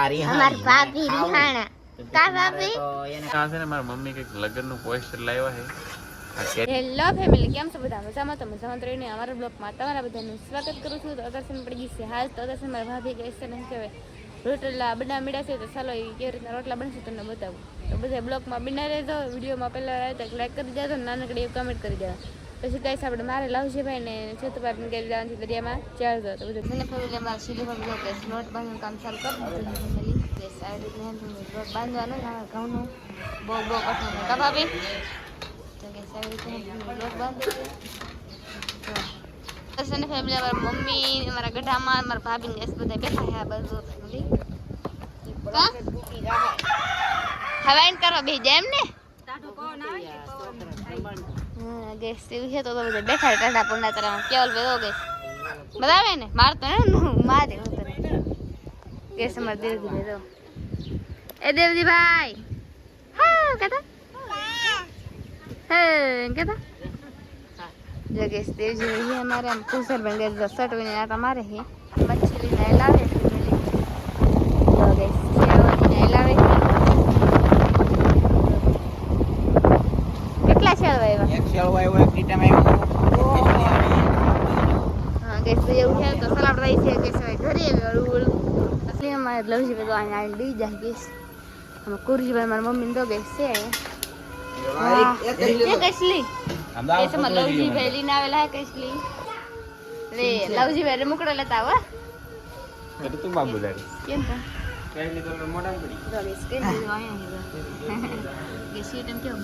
અમાર ભાભી રિહાણા કા ભાભી તો એને કાં છે ને મારા મમ્મી કઈક લગ્નનું પોસ્ટર લાવ્યા છે. હેલો ફેમિલી, કેમ છો બધા? મજામાં? તો મજામાં રહીને અમારા બ્લોગમાં તમારા બધાનું સ્વાગત કરું છું. તો અદર્શન પડી ગઈ છે હાલ. તો અદર્શન મારા ભાભી કહે છે ને કે રોટલા બના મીડા છે, તો ચાલો એ કેવી રીતના રોટલા બનશે તમને બતાવું. તો બધા બ્લોગમાં બિના રહેજો. વિડીયોમાં પહેલાં આવે તો લાઈક કરી દેજો, નાનકડી એવું કમેન્ટ કરી દેવા. પછી કહીશ આપણે મારે લાવજીભાઈ ને છેતુભાઈ કરી દેવાની દરિયામાં ચાલજો. તો બધું મને ફેમિલી અમારા સીધી ભાભી કે લોટ બાંધવાનું કામ ચાલુ કરી દીધું. ફેમિલી સારી રીતે લોટ બાંધવાનો ઘઉંનું બહુ કઠણ કા ભાભી ફેમિલી અમારા મમ્મી અમારા ગઢામાં મારા ભાભી ગેસ બધા બેઠા છે. બધું ફેમિલી હવાઈન કરવા બે જાય એમ ને ગેસ એવું છે. તો બધા બેઠા ટાટા પૂર્ણા કરવામાં કેવલ બેદો ગેસ બતાવે ને મારતો ને મારે ગેસ અમારે દેવજી બેદો એ દેવજી ભાઈ હા કહેતા કેતા જગેશ દેવજી है हमारे हम कुसर बन गए 10 बने आटा मारे हैं मछली नहीं लावे जगेश शेवनी नहीं लावे કેટલા શેળવા આવ્યા? એક શેળવા આવ્યો, એક ટીટામાં આવ્યો. હા ગેસ તો એવું છે. તો સલાડ રહી છે ગેસ ઘરે આવ્યો અસલી અમારે લવજી બધું અહીંયા આવીને દી જાય ગેસ અમે કુરજીભાઈ મારા મમ્મી દો ગેસ છે કસલી એસમાં લવજી ભાઈ લઈને આવેલા હે કસલી રે લવજી ભાઈ મુકડો લેતા આવો એટલે તું બાબુ દાડી કેમ તો કઈની તો મોઢા પડી દોગે સ્કેન દીધો આયા કે સીટ એમ કેમ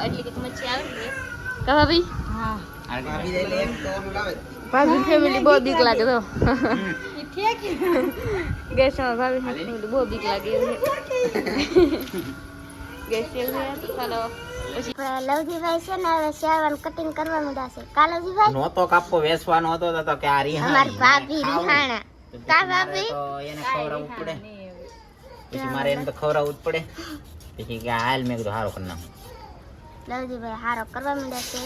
આટલી કે મચ્છી આવે ને કા ભાભી હા ભાભી દે એક તો લાવે ભાભી ફેમિલી બહુ બીક લાગે તો ઠીક ગેસ માં ભાભી ફેમિલી બહુ બીક લાગે ગેસ એવું તો ચાલો લવજીભાઈ છે ને હવે શેરવાન કટિંગ કરવાનું દાસે કાલજીભાઈ નહોતો કાપવો વેસવાનો હતો તો કે આ રિહાણા અમાર ભાભી રિહાણા કા ભાભી તો એને ખવડાવવું પડે. પછી મારે એને તો ખવડાવવું જ પડે. પછી કે હાલ મેં કીધું હારો કરી નાખું. લવજીભાઈ હારો કરવા માંડ્યા છે.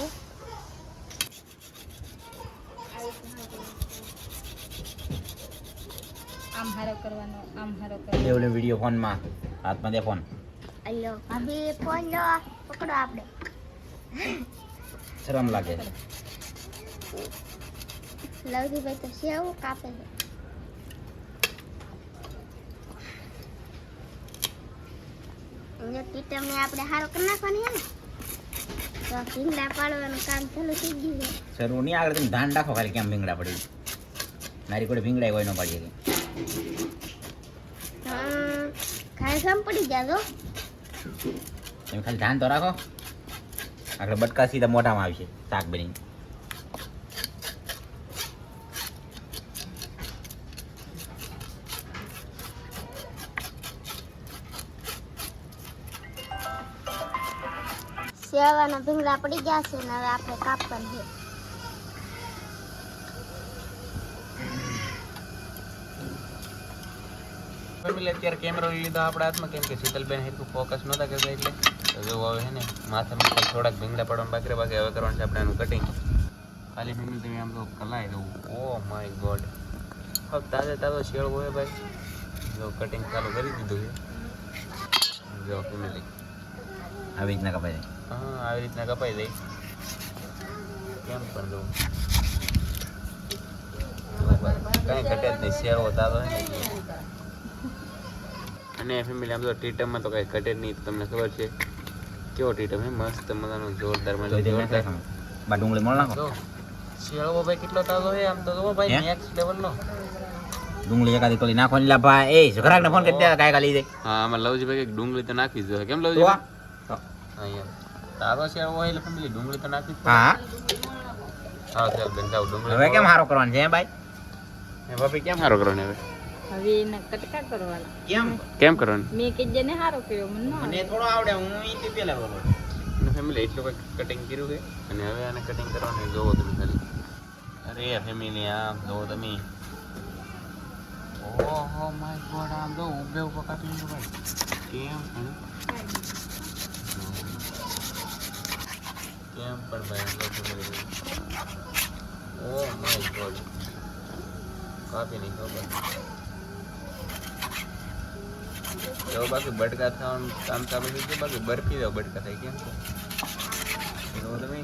આમ હારો કરવાનો આમ હારો કરવાનો લેવલે વિડિયો ફોન માં હાથમાં દે ફોન. અલ્લો ભાભી ફોન લો પકડો આપણે શરમ લાગે. લવજીભાઈ તો સેવ કાપે છે. જો ટીટમને આપણે હારો કરી નાખવાની હે ને તો ભીંગડા પાડવાનું કામ ચાલુ થઈ ગયું છે. શરૂ નહીં આગળ તમે ધાન રાખો ખાલી કેમ ભીંગડા પડી. મારી કોઈ ભીંગડા હોય ન પાડીએ કે હા ખાઈ સમ પડી જાજો. તમે ખાલી ધ્યાન તો રાખો. આગળ બટકા સીધા મોઢામાં આવશે શાક બની. સેવાના ભીંગડા પડી ગયા છે ને હવે આપણે કાપવાનું છે. અત્યારે કેમેરો લીધો આપણા હાથમાં કેમ કે શીતલબેન એટલું ફોકસ નહોતા કરતા એટલે તો જો હવે હે ને માથામાં થોડાક ભીંગડા પડવાનું બાકી બાકી હવે કરવાનું છે આપણે એનું કટિંગ. ખાલી ફેમિલી તમે આમ તો કલાઈ દઉં. ઓ માય ગોડ હવે તાજે તાજો શેળ હોય ભાઈ. જો કટિંગ ચાલુ કરી દીધું છે. જો ફેમિલી આવી રીતના કપાઈ જાય. હા આવી રીતના કપાઈ જાય. કેમ પણ દઉં કાંઈ ઘટે જ નહીં. શેળવો તાજો હે ને. અને ફેમિલી આમ તો ટીટમમાં તો કાંઈ ઘટે જ નહીં. તમને ખબર છે કેવો ટીટમ હે મસ્ત મજાનો જોરદાર જોરદાર. બા ડુંગળી મોળ નાખો. શેળવો ભાઈ કેટલો તાજો હે આમ તો જો ભાઈ નેક્સ્ટ લેવલનો. ડુંગળી એકાદી કોલી નાખો ની લાભા. એ ઘરાકને ફોન કરી દે કાંઈ કાલી દે. હા આમાં લવજી ભાઈ ડુંગળી તો નાખી જ કેમ લવજી હા યાર તારો શેળવો હોય એટલે ફેમિલી ડુંગળી તો નાખી. હા હા ચાલ બેન જાવ ડુંગળી. હવે કેમ હારો કરવાનો છે ભાઈ? હે ભાભી કેમ હારો કરવાનો હવે? હવે એને કટકા કરવાના. કેમ કરવાનું? મેં કીધે ને હારો કર્યો મને થોડો આવડે. હું ઈથી પેલા બોલો અને ફેમિલી એટલું કંઈક કટિંગ કર્યું છે અને હવે આને કટિંગ કરવાનું જોવો તમે ખાલી. અરે ફેમિલી આમ જોવો તમે. ઓહો માય ગોડ આમ જો ઉભે ઉભો કાપી લીધું ભાઈ. કેમ પણ ભાઈ ઓ માય ગોડ કાપી નહીં ખબર. જો બાકી બટકા થવાનું કામ ચાલુ થઈ ગયું બાકી બરફી જાવ બટકા થાય કેમ છે જો તમે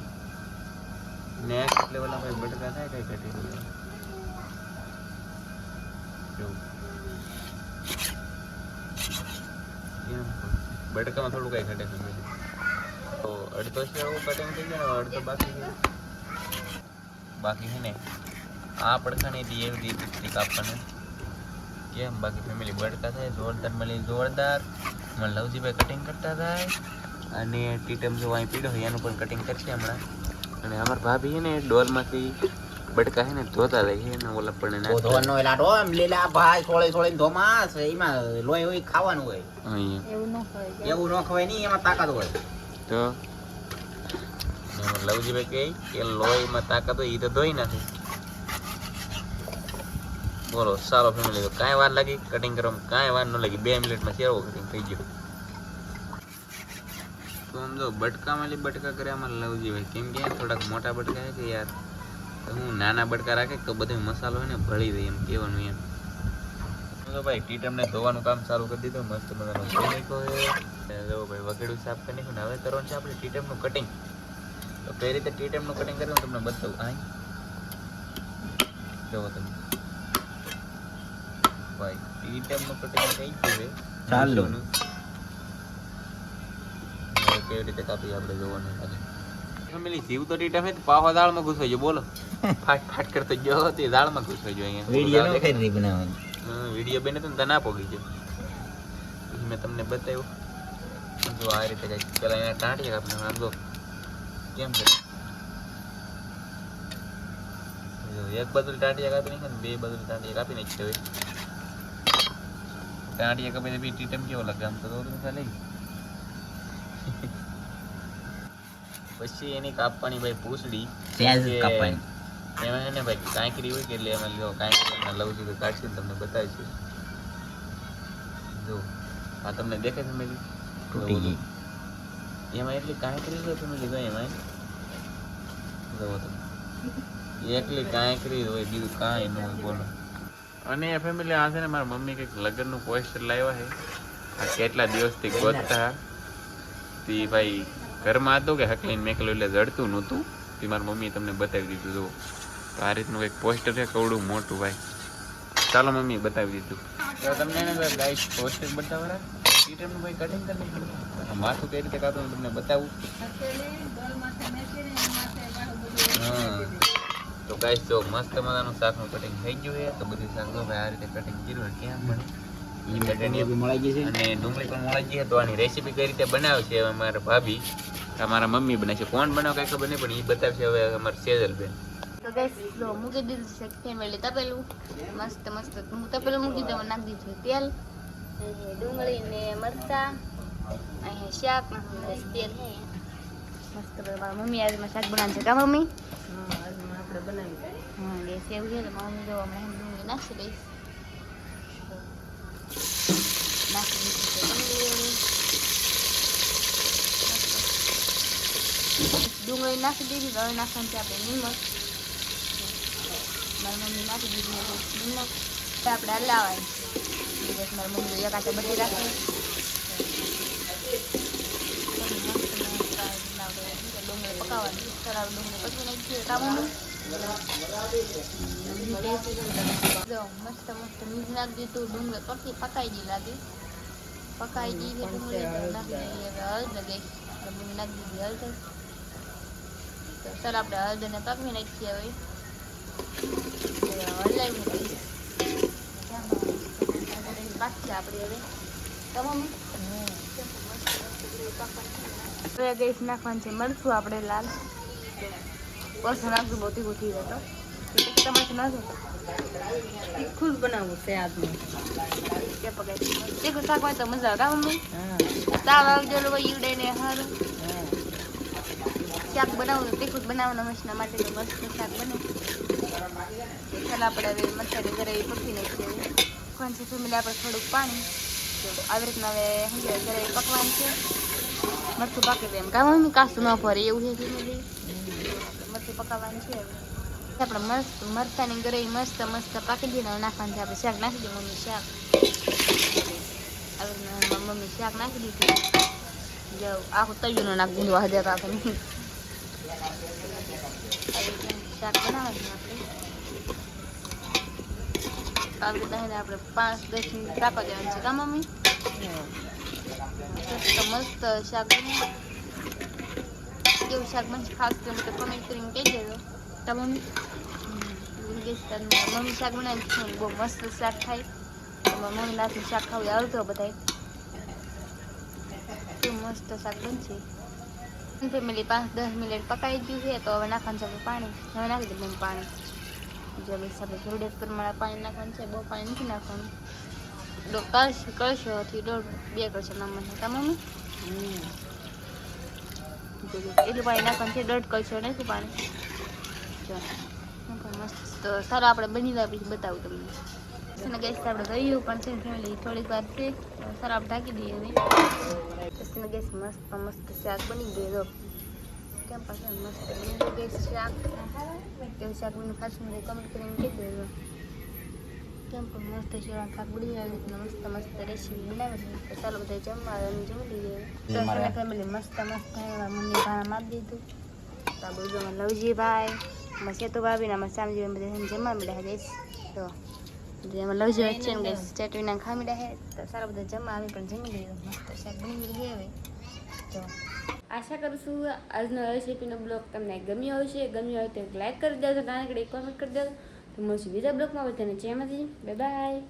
નેક્સ્ટ લેવલ આપણે બટકા થાય કઈ કટી જો કેમ બટકામાં થોડું કઈ ઘટે છે તો અડધો શેવો કટિંગ થઈ ગયો ને અડધો બાકી છે ને આ પડખાની હતી એવી રીતે કાપવાનું કેમ બાકી ફેમિલી બડકા થાય જોરદાર મળી જોરદાર મને લવજીભાઈ કટિંગ કરતા થાય અને ટીટમ જો અહીં પીડો હોય એનું પણ કટિંગ કરશે હમણાં અને અમારા ભાભી છે ને ડોલમાંથી બડકા છે ને ધોતા જાય છે ને ઓલા પણ ધોવાનો એલા તો એમ લીલા ભાઈ છોળે છોળે ધોમાસ એમાં લોહી હોય ખાવાનું હોય એવું ન હોય એવું ન ખવાય નહીં એમાં તાકાત હોય તો લવજીભાઈ કહે કે લોહીમાં તાકાત હોય એ તો ધોઈ નાખે બોલો સારો ફેમિલી તો કાંઈ વાર લાગી કટિંગ કરવામાં કાંઈ વાર ન લાગી 2 મિનિટમાં શેરવો કટિંગ થઈ ગયો તો આમ જો બટકામાં બટકા કર્યા અમારે લવજીભાઈ કેમ કે થોડાક મોટા બટકા છે કે યાર હું નાના બટકા રાખે તો બધો મસાલો હોય ને ભળી દે એમ કહેવાનું એમ તો ભાઈ ટીટમને ધોવાનું કામ ચાલુ કરી દીધું મસ્ત મજાનો ધોઈ નાખ્યો છે જો ભાઈ વગેડું સાફ કરી નાખ્યું ને હવે કરવાનું છે આપણે ટીટમનું કટિંગ તો કઈ રીતે ટીટમનું કટિંગ કર્યું તમને બતાવું આ જોવો તમે ભાઈ ટીટમનું કટિંગ થઈ ગયું છે ચાલો કેવી રીતે કાપી આપણે જોવાનું ખાલી ફેમિલી જીવ તો ટીટમ હે પાવા દાળમાં ઘૂસવાઈ ગયો બોલો ફાટ ફાટ કરતો ગયો તે દાળમાં ઘૂસવાઈ ગયો અહીંયા વિડિયો નો કરી બનાવવાનો વિડીયો બને તો ના પોગી ગયો પછી મેં તમને બતાવ્યું જો આ રીતે જાય પેલા એના ટાંટિયા કાપને આમ જો કેમ છે જો એક બાજુ ટાંટિયા કાપી નાખે ને બે બાજુ ટાંટિયા કાપી નાખી હવે ટાંટિયા કાપીને બી ટીટમ કેવો લાગે આમ તો તમે ખાલી પછી એની કાપવાની ભાઈ પૂછડી સેજ કાપવાની એમાં એને ભાઈ કાંકરી હોય કે એટલે એમાં લ્યો કાંકરી લઉં છું કાઢશે ને તમને બતાવીશું જો આ તમને દેખાય ફેમિલી તૂટી ગઈ એમાં એટલી કાંકરી છે ફેમિલી જો એમાં જુઓ તમે એકલી કાંકરી હોય બીજું કાંઈ ન હોય બોલો અને એ ફેમિલી આ છે ને મારા મમ્મી કંઈક લગ્નનું પોસ્ટર લાવ્યા છે આ કેટલા દિવસથી ગોતતા તે ભાઈ ઘરમાં હતું કે હકલીને મેકલું એટલે જડતું નહોતું તે મારી મમ્મીએ તમને બતાવી દીધું જો તો આ રીતનું કંઈક પોસ્ટર છે કવડું મોટું ભાઈ ચાલો મમ્મી બતાવી દીધું તો તમને એને ગાઈસ પોસ્ટર બતાવવા ટીટમનું ભાઈ કટિંગ કરી દીધું માથું કઈ રીતે કાપું તમને બતાવું હા તો ગાઈસ જો મસ્ત મજાનું શાકનું કટિંગ થઈ ગયું છે તો બધું શાક જો ભાઈ આ રીતે કટિંગ કર્યું ક્યાં બને અને ડુંગળી પણ મળી ગઈ તો આની રેસીપી કઈ રીતે બનાવે છે હવે મારા ભાભી અમારા મમ્મી બનાવે છે કોણ બનાવે કઈ ખબર નહીં પણ એ બતાવશે હવે અમારા સેજલબેન તો ગાઈસ લો મૂકી દીધું છે ફેમિલી તપેલું મસ્ત મસ્ત હું તપેલું મૂકી દઉં નાખી દીધું તેલ ડુંગળી ને મરચા અહીંયા શાક તેલ મસ્ત મારા મમ્મી આજે શાક બનાવે છે કા મમ્મી હા ગેસ એવું છે તો મમ્મી જો હમણાં ડુંગળી નાખી દઈશ નાખી ડુંગળી નાખી દીધી હવે નાખવાનું છે આપણે નિમક મારી મમ્મી નાખી દીધી નિમક આપણે હલાવવાની બસ મારી મમ્મી એક હાથે બધી રાખે ડુંગળી પકાવવાની તરાવ ડુંગળી પછી નાખી કામ મસ્ત મસ્ત મીઠ નાખી દીધું ડુંગળી પછી પકાઈ ગઈ લાગી પકાઈ ગઈ છે ડુંગળી નાખી દીધી હવે હળદ ગઈ ડુંગળી નાખી દીધી હળદ તો સર આપણે હળદને પકવી નાખીએ હવે હલાવી નાખીએ પાછી આપણે હવે હવે ગેસ નાખવાનું છે મરચું આપણે લાલ બસ નાખશું બહુ તીખું થઈ જતો તમારે નાખો ખુદ બનાવવું છે આજનું તીખું શાક હોય તો મજા આવે મમ્મી તાવ આવી ગયેલો હોય ઈવડે ને હારું શાક બનાવું તો તીખું બનાવવાનું મશના માટે તો મસ્ત શાક બને ચાલ આપણે હવે મરચાની ઘરે પકવી નાખીએ કોણ છે ફેમિલી આપણે થોડુંક પાણી આવી રીતના હવે ઘરે પકવાનું છે મરચું પાકી દે એમ કામ મમ્મી કાસું ન ભરે એવું છે ફેમિલી મરચું પકાવવાનું છે હવે આપણે મસ્ત મરચાની ઘરે મસ્ત મસ્ત પાકી દઈએ નાખવાનું છે આપણે શાક નાખી દઈએ મમ્મી શાક આવી રીતના શાક નાખી દીધું. જો આખું તૈયાર નાખી દીધું આ દેતા તમે શાક બનાવવાનું આપણે આપણે 5-10 મિનિટ રાખવા દેવાનું છે કા મમ્મી? તો મસ્ત શાક બને. કેવું શાક બનશે ખાસ કરીને તો કમેન્ટ કરીને કહી દેજો કા મમ્મી? મમ્મી શાક બનાવી બહુ મસ્ત શાક થાય. મમ્મી નાખીને શાક ખાવું આવતો બધાય કેવું મસ્ત શાક બનશે. ફેમિલી 5-10 મિનિટ પકાઈ ગયું છે તો હવે નાખવાનું છે પાણી. હવે નાખી દઉં પાણી. જો બસ આપણે જરૂરિયાત પ્રમાણે પાણી નાખવાનું છે. બહુ પાણી નથી નાખવાનું. કળશોથી 1.5-2 કળશો નાખવાનું કા મમ્મી? એટલું પાણી નાખવાનું છે. 1.5 કળશો નાખ્યું પાણી. જો મસ્ત તો સારું આપણે બની જાય પછી બતાવું તમને. ગેસ આપણે ગયું પણ છે ફેમિલી થોડીક વાર છે સારું આપણે ઢાંકી દઈએ હવે. ગેસ મસ્ત શાક બની ગયું. કેમ પાછળ મસ્ત બની ગયું ગેસ શાક. કેવું શાક બન્યું ખાસ મને કમેન્ટ કરીને કહી દેજો. કેમ પણ મસ્ત શાક બની જાય મસ્ત રેસીપી બનાવી તો ચાલો બધા જમવા જમી લઈએ. તો ફેમિલી મસ્ત મમ્મી ભાણા મારી દીધું. તો આ બધું લવજી ભાઈ સેતુ ભાભી ને સામજી બધા જમવા મળ્યા ગેસ. તો એમાં લવજી વચ્ચે ને ગેસ ચટણીના ખા મળ્યા હે તો સારા બધા જમવા આવી પણ જમી લઈએ. મસ્ત શાક બની ગયું હવે. તો આશા કરું છું આજનો રેસીપીનો બ્લોગ તમને ગમ્યો હશે. ગમ્યો હોય તો લાઈક કરી દેજો, નાનકડી કોમેન્ટ કરી દેજો. તો મળશું બીજા બ્લોગમાં બધાને જય માતાજી. Bye bye.